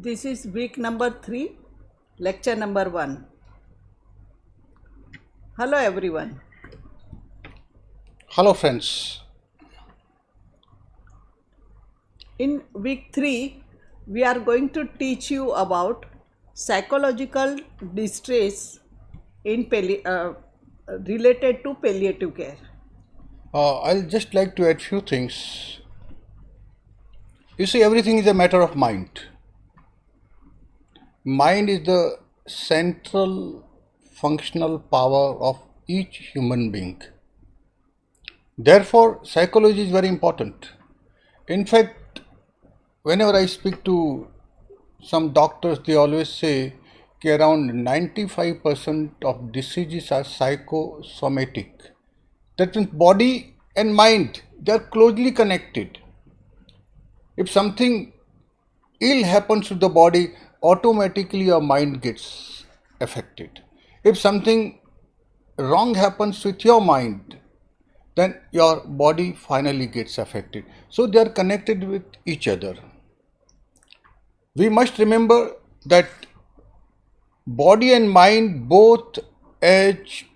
This is week number 3, lecture number 1. Hello everyone. Hello friends. In week 3, we are going to teach you about psychological distress in related to palliative care. I'll just like to add few things. You see, everything is a matter of mind. Mind is the central functional power of each human being. Therefore, psychology is very important. In fact, whenever I speak to some doctors, they always say that around 95% of diseases are psychosomatic. That means body and mind, they are closely connected. If something ill happens to the body, automatically your mind gets affected. If something wrong happens with your mind, then your body finally gets affected. So they are connected with each other. We must remember that body and mind both age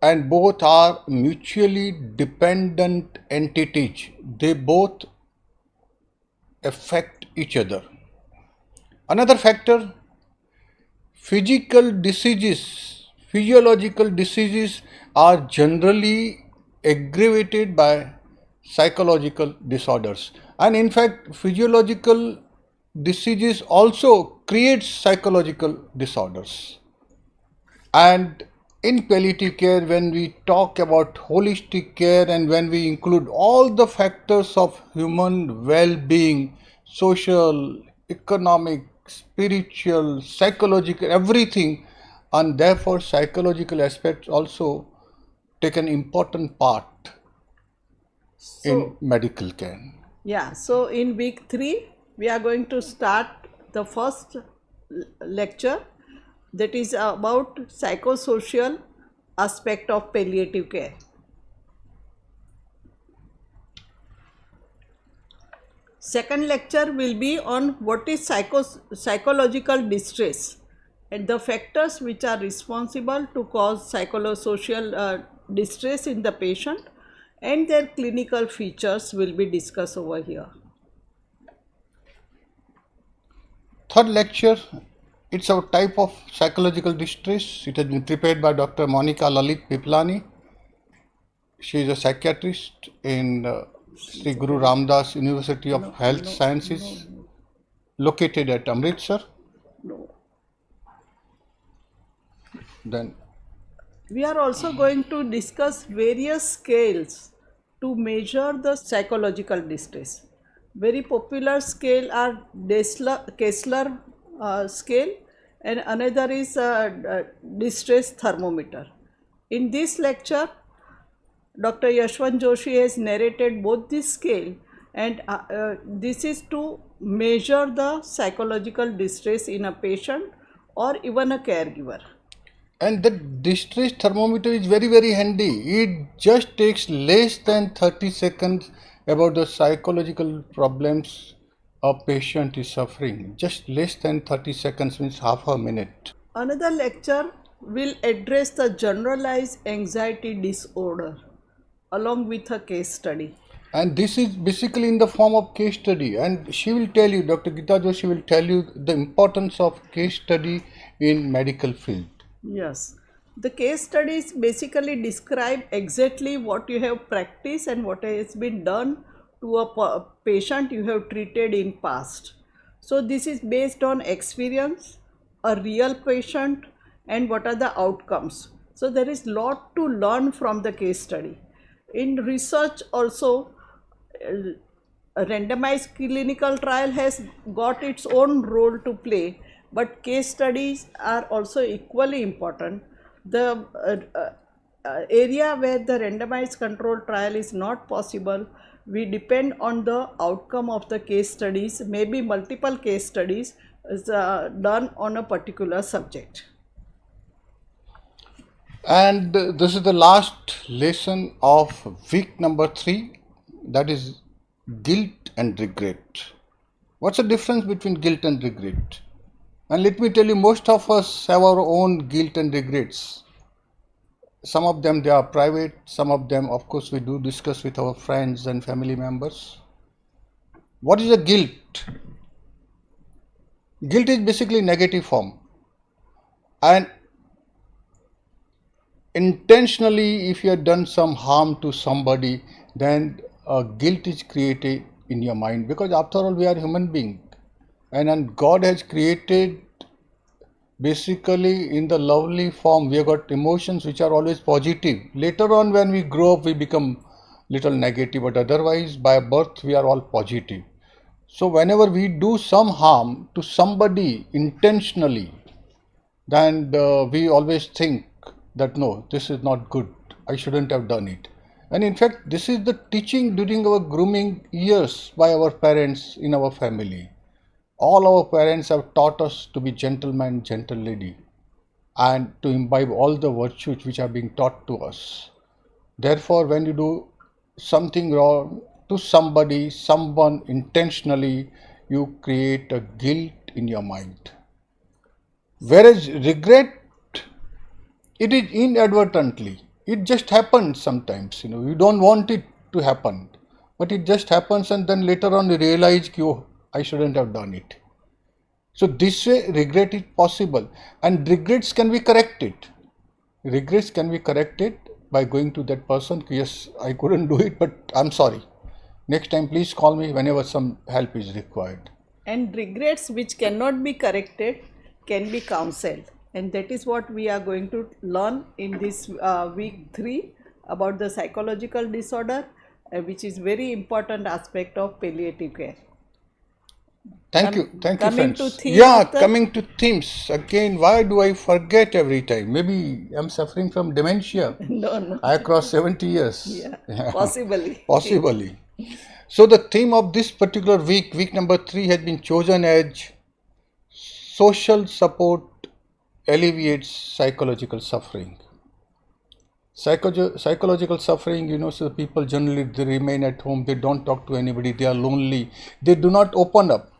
and both are mutually dependent entities. They both affect each other. Another factor, physiological diseases are generally aggravated by psychological disorders. And in fact, physiological diseases also create psychological disorders. And in palliative care, when we talk about holistic care and when we include all the factors of human well-being, social, economic, spiritual, psychological, everything, and therefore psychological aspects also take an important part in So, medical care. so in week 3, we are going to start the first lecture, that is about psychosocial aspect of palliative care. Second lecture will be on what is psychological distress and the factors which are responsible to cause psychosocial distress in the patient, and their clinical features will be discussed over here. Third lecture, it's a type of psychological distress. It has been prepared by Dr. Monica Lalit Piplani. She is a psychiatrist in Sri Guru Ramdas University of Health Sciences, located at Amritsar. No. Then We are also going to discuss various scales to measure the psychological distress. Very popular scale are Kessler scale, and another is distress thermometer. In this lecture, Dr. Yashwant Joshi has narrated both this scale, and this is to measure the psychological distress in a patient or even a caregiver. and the distress thermometer is very handy. It just takes less than 30 seconds about the psychological problems a patient is suffering. Just less than 30 seconds means half a minute. Another lecture will address the generalized anxiety disorder along with a case study. And this is basically in the form of case study, and she will tell you, Dr. Gita Joshi will tell you the importance of case study in medical field. Yes, the case studies basically describe exactly what you have practiced and what has been done to a patient you have treated in past. So this is based on experience, a real patient, and what are the outcomes. So there is lot to learn from the case study. In research also, a randomized clinical trial has got its own role to play, but case studies are also equally important. The area where the randomized control trial is not possible, we depend on the outcome of the case studies, maybe multiple case studies is done on a particular subject. And this is the last lesson of week number 3, that is guilt and regret. What's the difference between guilt and regret? And let me tell you, most of us have our own guilt and regrets. Some of them they are private, some of them, of course, we do discuss with our friends and family members. What is a guilt? Guilt is basically negative form. And intentionally, if you have done some harm to somebody, then guilt is created in your mind, because after all we are human beings, and God has created basically in the lovely form. We have got emotions which are always positive. Later on when we grow up we become little negative, but otherwise by birth we are all positive. So whenever we do some harm to somebody intentionally, then we always think that no, this is not good, I shouldn't have done it. And in fact, this is the teaching during our grooming years by our parents in our family. All our parents have taught us to be gentleman, gentle lady, and to imbibe all the virtues which are being taught to us. Therefore, when you do something wrong to somebody, someone intentionally, you create a guilt in your mind. Whereas regret, it is inadvertently. It just happens sometimes. You don't want it to happen, but it just happens, and then later on you realize, oh, I shouldn't have done it. So this way, regret is possible, and regrets can be corrected. Regrets can be corrected by going to that person. Yes, I couldn't do it, but I'm sorry. Next time, please call me whenever some help is required. And regrets which cannot be corrected can be counseled, and that is what we are going to learn in this week 3 about the psychological disorder, which is very important aspect of palliative care. Thank you, coming friends. to theme Yeah, of the- coming to themes again. Why do I forget every time? Maybe I'm suffering from dementia. No. I crossed 70 years. Yeah, possibly. Possibly. So the theme of this particular week, week number 3, has been chosen as social support alleviates psychological suffering. Psychological suffering, so people generally they remain at home, they don't talk to anybody, they are lonely, they do not open up.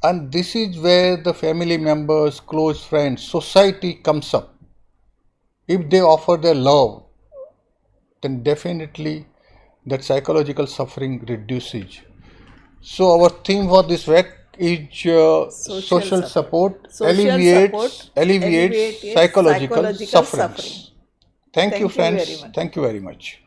And this is where the family members, close friends, society comes up. If they offer their love, then definitely that psychological suffering reduces. So our theme for this week is social support alleviates psychological sufferings. Thank you, friends. Very much. Thank you very much.